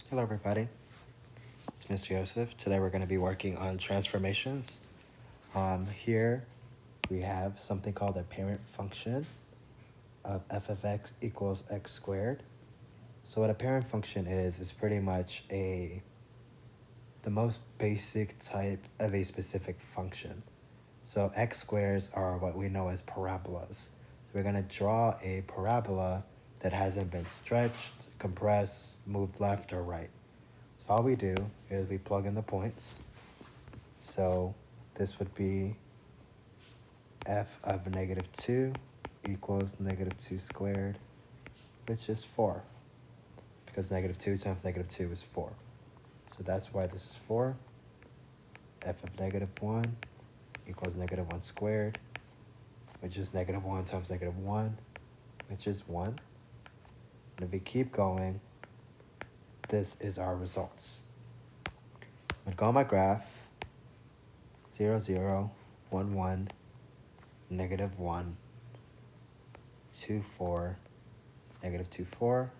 Hello everybody, it's Mr. Joseph. Today we're going to be working on transformations. Here we have something called a parent function of f of x equals x squared. So what a parent function is pretty much the most basic type of a specific function. So x squares are what we know as parabolas. So we're going to draw a parabola that hasn't been stretched, compressed, moved left or right. So all we do is we plug in the points. So this would be f of -2 equals -2 squared, which is 4. Because -2 times -2 is 4. So that's why this is 4. F of -1 equals -1 squared, which is -1 times -1, which is 1. And if we keep going, this is our results. I'm going to go on my graph, 0, 0, 1, 1, -1, 2, 4, -2, 4.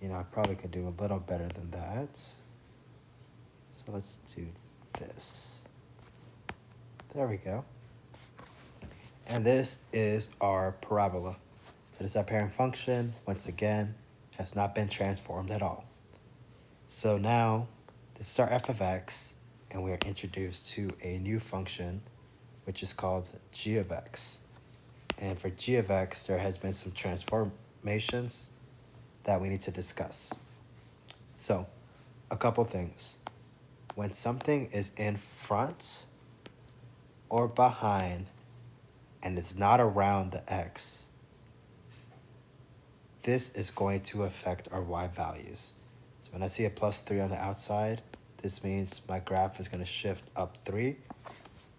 I probably could do a little better than that. So let's do this. There we go. And this is our parabola. So this is our parent function, once again, has not been transformed at all. So now, this is our f of x, and we are introduced to a new function, which is called g of x. And for g of x, there has been some transformations that we need to discuss. So, a couple things. When something is in front or behind and it's not around the x, this is going to affect our y values. So when I see a +3 on the outside, this means my graph is going to shift up 3.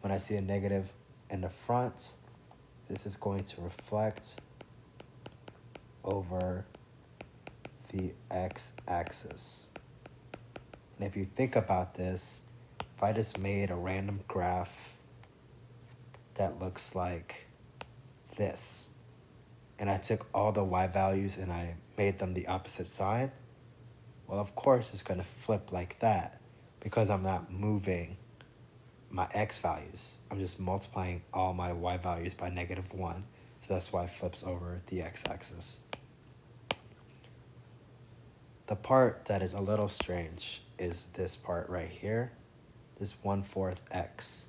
When I see a negative in the front, this is going to reflect over the x-axis. And if you think about this, if I just made a random graph that looks like this, and I took all the y values and I made them the opposite side, well, of course it's going to flip like that because I'm not moving my x values. I'm just multiplying all my y values by -1. So that's why it flips over the x-axis. The part that is a little strange is this part right here, this 1/4 x.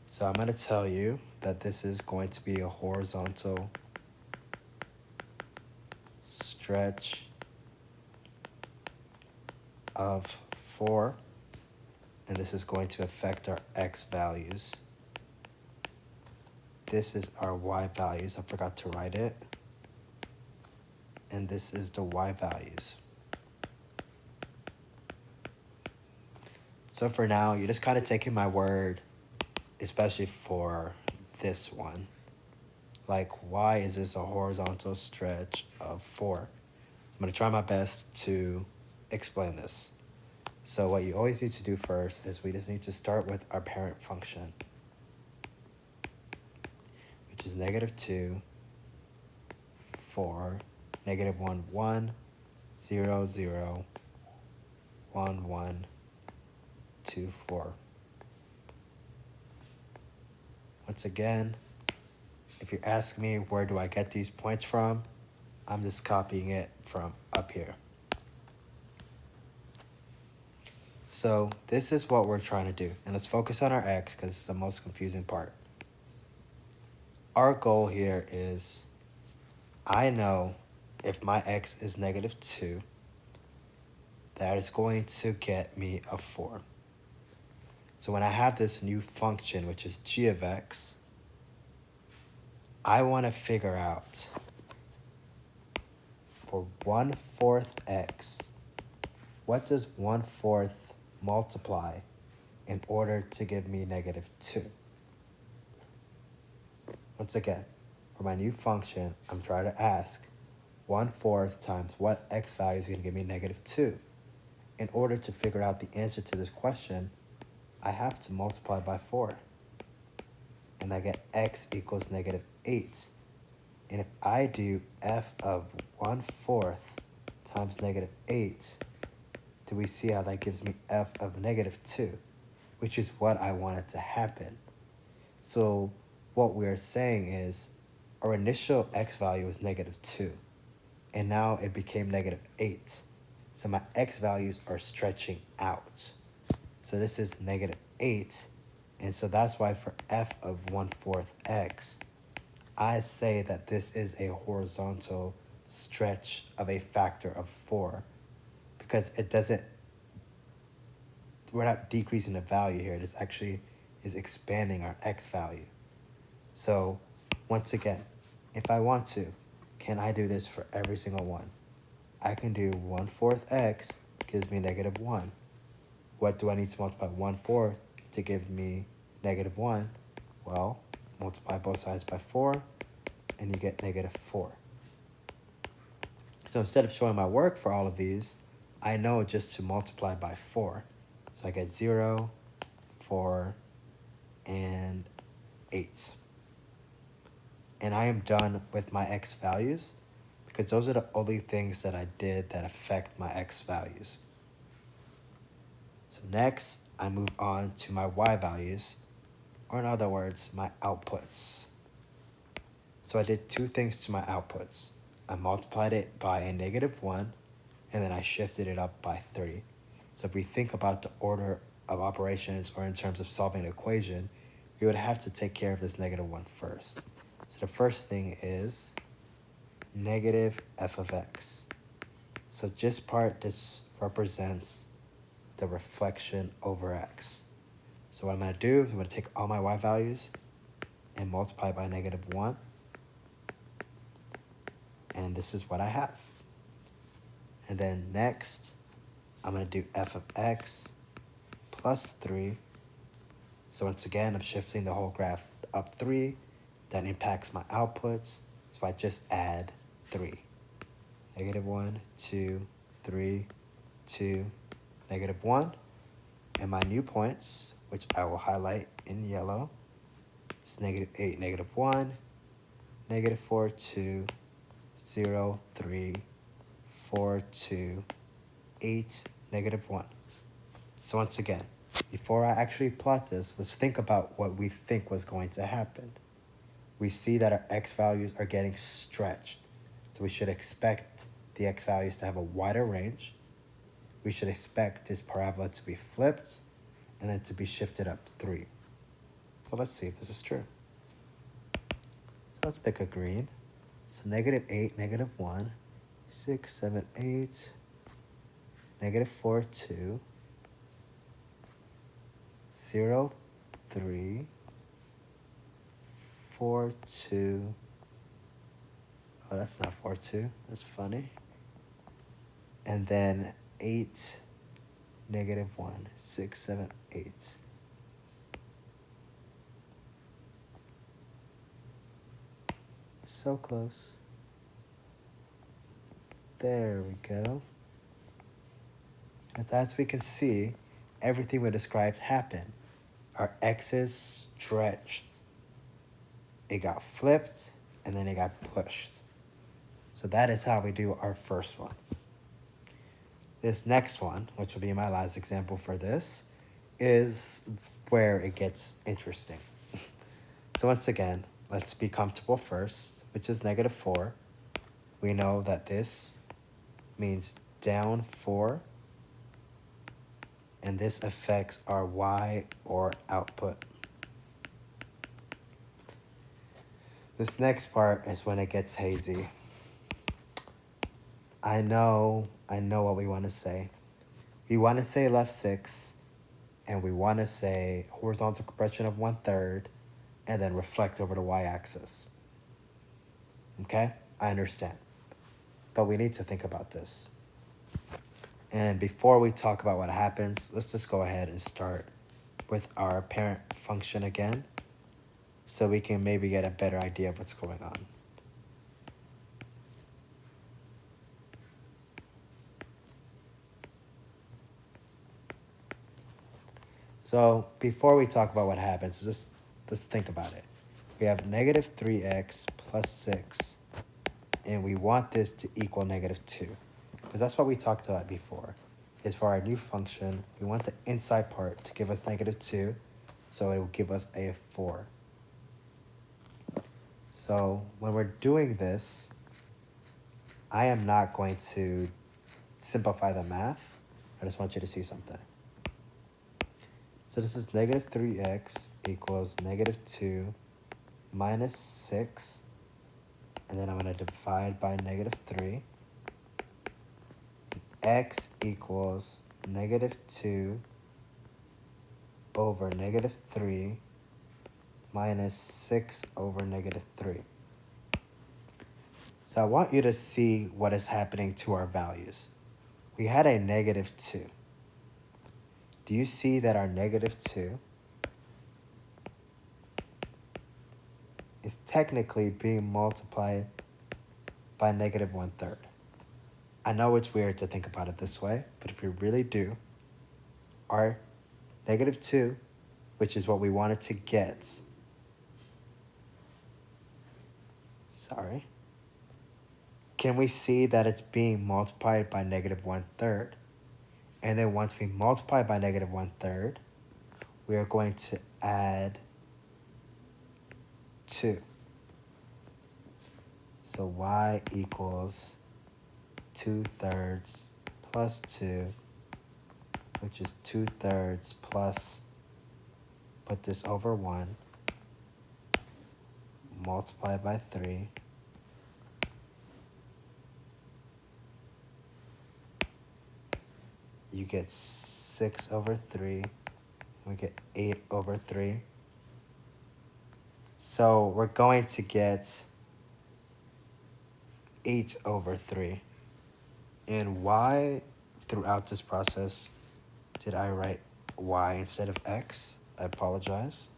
So I'm going to tell you that this is going to be a horizontal stretch of 4, and this is going to affect our x values. This is our y values. I forgot to write it. And this is the y values. So for now, you're just kind of taking my word, especially for this one. Like, why is this a horizontal stretch of 4? I'm going to try my best to explain this. So what you always need to do first is we just need to start with our parent function, which is -2, 4, -1, 1, 0, 0, 1, 1, 2, 4. Once again, if you're asking me where do I get these points from, I'm just copying it from up here. So this is what we're trying to do. And let's focus on our x because it's the most confusing part. Our goal here is, I know if my x is -2, that is going to get me a 4. So when I have this new function, which is g of x, I want to figure out for 1/4 x, what does 1/4 multiply in order to give me -2? Once again, for my new function, I'm trying to ask 1/4 times what x value is going to give me -2. In order to figure out the answer to this question, I have to multiply by 4. And I get x equals -8. And if I do f of 1/4 times negative 8, do we see how that gives me f of negative 2, which is what I wanted to happen. So what we're saying is our initial x value was negative 2, and now it became negative 8. So my x values are stretching out. So this is negative 8, and so that's why for f of 1/4 x, I say that this is a horizontal stretch of a factor of 4, because it doesn't, we're not decreasing the value here. This actually is expanding our x value. So once again, if I want to, can I do this for every single one? I can do 1/4 x gives me negative 1. What do I need to multiply 1/4 to give me negative 1? Well, multiply both sides by 4, and you get negative 4. So instead of showing my work for all of these, I know just to multiply by 4. So I get 0, 4, and 8. And I am done with my x values, because those are the only things that I did that affect my x values. So next, I move on to my y values, or in other words, my outputs. So I did two things to my outputs. I multiplied it by a negative 1, and then I shifted it up by 3. So if we think about the order of operations, or in terms of solving an equation, we would have to take care of this negative 1 first. So the first thing is negative f of x. So this represents the reflection over x. So what I'm going to do is I'm going to take all my y values and multiply by negative 1. And this is what I have. And then next, I'm going to do f of x plus 3. So once again, I'm shifting the whole graph up 3. That impacts my outputs. So I just add 3. Negative 1, 2, 3, 2, negative 1. And my new points, which I will highlight in yellow, is negative 8, negative 1, negative 4, 2, 0, 3, 4, 2, 8, negative 1. So once again, before I actually plot this, let's think about what we think was going to happen. We see that our x values are getting stretched. So we should expect the x values to have a wider range. We should expect this parabola to be flipped and then to be shifted up 3. So let's see if this is true. So let's pick a green. So negative 8, negative 1, 6, 7, 8, negative 4, 2, 0, 3, 4, 2. Oh, that's not 4, 2. That's funny. And then 8, negative 1, 6, 7, 8. So close. There we go. And as we can see, everything we described happened. Our x's stretched. It got flipped, and then it got pushed. So that is how we do our first one. This next one, which will be my last example for this, is where it gets interesting. So once again, let's be comfortable first, which is negative 4. We know that this means down 4, and this affects our y or output. This next part is when it gets hazy. I know what we want to say. We want to say left 6, and we want to say horizontal compression of 1/3, and then reflect over the y-axis. Okay? I understand. But we need to think about this. And before we talk about what happens, let's just go ahead and start with our parent function again, so we can maybe get a better idea of what's going on. So before we talk about what happens, let's think about it. We have negative 3x plus 6, and we want this to equal negative 2. because that's what we talked about before, is for our new function, we want the inside part to give us -2, so it will give us a 4. So when we're doing this, I am not going to simplify the math. I just want you to see something. So this is -3x equals -2 minus 6. And then I'm going to divide by -3. X equals -2 over -3 minus 6 over -3. So I want you to see what is happening to our values. We had a -2. Do you see that our -2 is technically being multiplied by -1/3? I know it's weird to think about it this way, but if we really do, our -2, which is what we wanted to get, can we see that it's being multiplied by -1/3? And then once we multiply by -1/3, we are going to add 2. So y equals 2/3 plus 2, which is 2/3 plus, put this over 1, multiply by 3, you get 6 over 3, we get 8 over 3. So we're going to get 8 over 3. And why throughout this process did I write y instead of x? I apologize.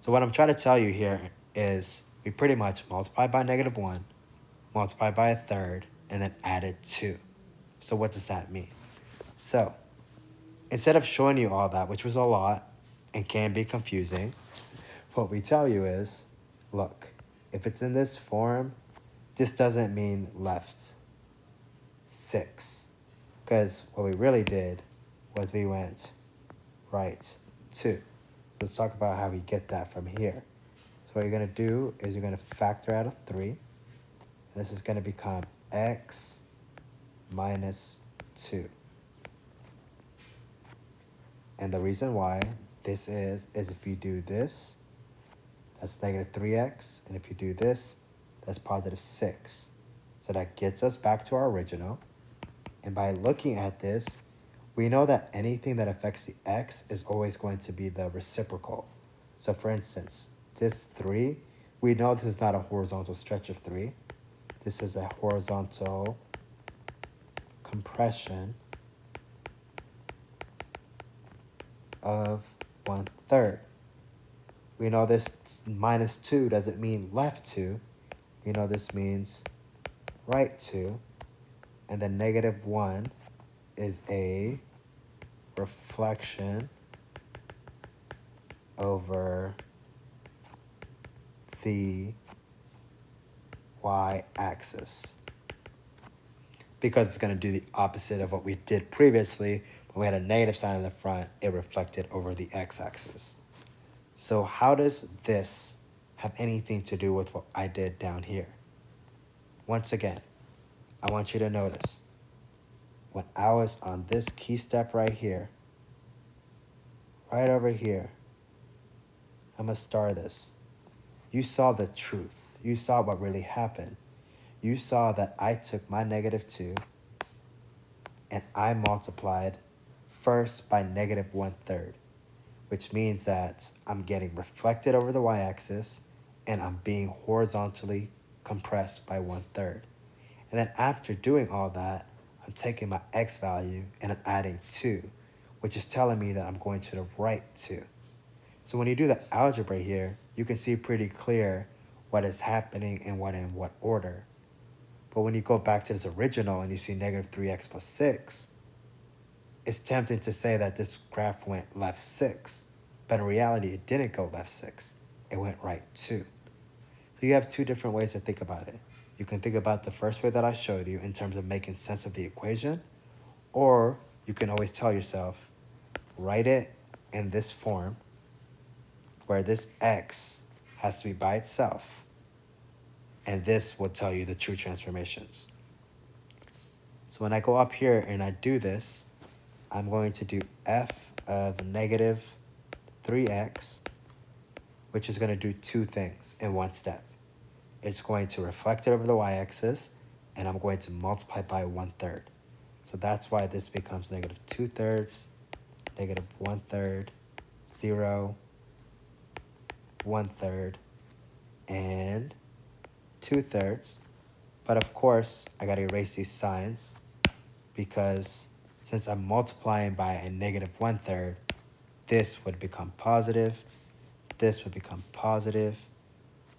So what I'm trying to tell you here is we pretty much multiply by -1, multiply by 1/3, and then added 2. So what does that mean? So instead of showing you all that, which was a lot and can be confusing, what we tell you is, look, if it's in this form, this doesn't mean left 6. Because what we really did was we went right 2. Let's talk about how we get that from here. So what you're going to do is you're going to factor out a 3. And this is going to become x minus 2. And the reason why this is if you do this, that's -3x. And if you do this, that's +6. So that gets us back to our original. And by looking at this, we know that anything that affects the x is always going to be the reciprocal. So for instance, this 3, we know this is not a horizontal stretch of 3. This is a horizontal compression of 1/3. We know this -2 doesn't mean left 2. We know this means right 2. And then -1 is a reflection over the y-axis. Because it's going to do the opposite of what we did previously. When we had a negative sign in the front, it reflected over the x-axis. So how does this have anything to do with what I did down here? Once again, I want you to notice, when I was on this key step right here, right over here, I'm going to star this. You saw the truth. You saw what really happened. You saw that I took my -2 and I multiplied first by -1/3, which means that I'm getting reflected over the y-axis and I'm being horizontally compressed by 1/3. And then after doing all that, I'm taking my x value and I'm adding 2, which is telling me that I'm going to the right 2. So when you do the algebra here, you can see pretty clear what is happening and what in what order. But when you go back to this original and you see -3x plus 6, it's tempting to say that this graph went left 6. But in reality, it didn't go left 6. It went right 2. So you have two different ways to think about it. You can think about the first way that I showed you in terms of making sense of the equation, or you can always tell yourself, write it in this form where this x has to be by itself, and this will tell you the true transformations. So when I go up here and I do this, I'm going to do f of negative 3x, which is going to do two things in one step. It's going to reflect it over the y-axis, and I'm going to multiply by 1/3. So that's why this becomes negative 2/3, negative 1/3, 0, 1/3, and 2/3. But of course, I got to erase these signs because since I'm multiplying by a negative 1/3, this would become positive, this would become positive,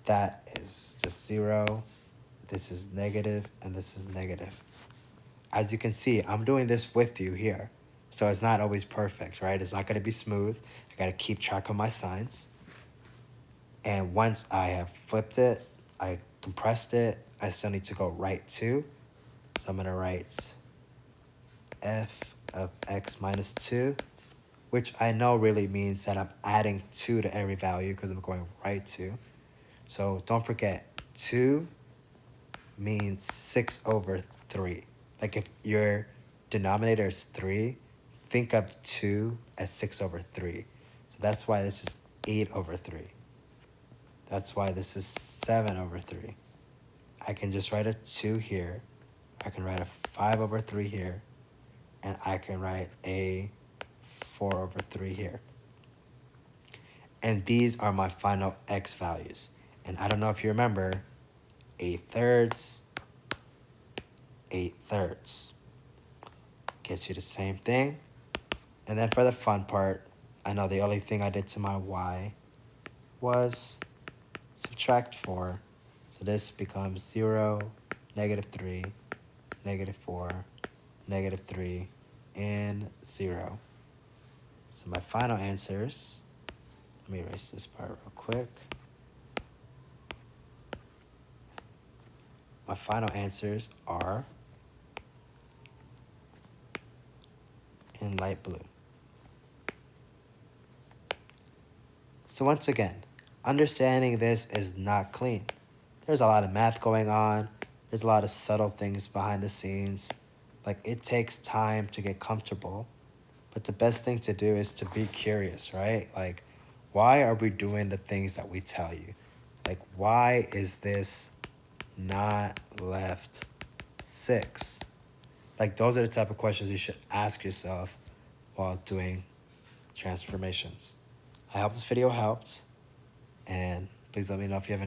that is just 0, this is negative, and this is negative. As you can see, I'm doing this with you here, so it's not always perfect, right? It's not going to be smooth. I got to keep track of my signs. And once I have flipped it, I compressed it, I still need to go right 2. So I'm going to write f of x minus 2, which I know really means that I'm adding 2 to every value because I'm going right 2. So don't forget, 2 means 6/3. Like if your denominator is 3, think of 2 as 6/3. So that's why this is 8/3. That's why this is 7/3. I can just write a 2 here. I can write a 5/3 here. And I can write a 4/3 here. And these are my final x values. And I don't know if you remember, 8/3, 8/3 gets you the same thing. And then for the fun part, I know the only thing I did to my y was subtract 4. So this becomes 0, -3, -4, -3, and 0. So my final answers, let me erase this part real quick. My final answers are in light blue. So once again, understanding this is not clean. There's a lot of math going on. There's a lot of subtle things behind the scenes. Like, it takes time to get comfortable. But the best thing to do is to be curious, right? Like, why are we doing the things that we tell you? Like, why is this not left 6? Like, those are the type of questions you should ask yourself while doing transformations. I hope this video helped, and please let me know if you have any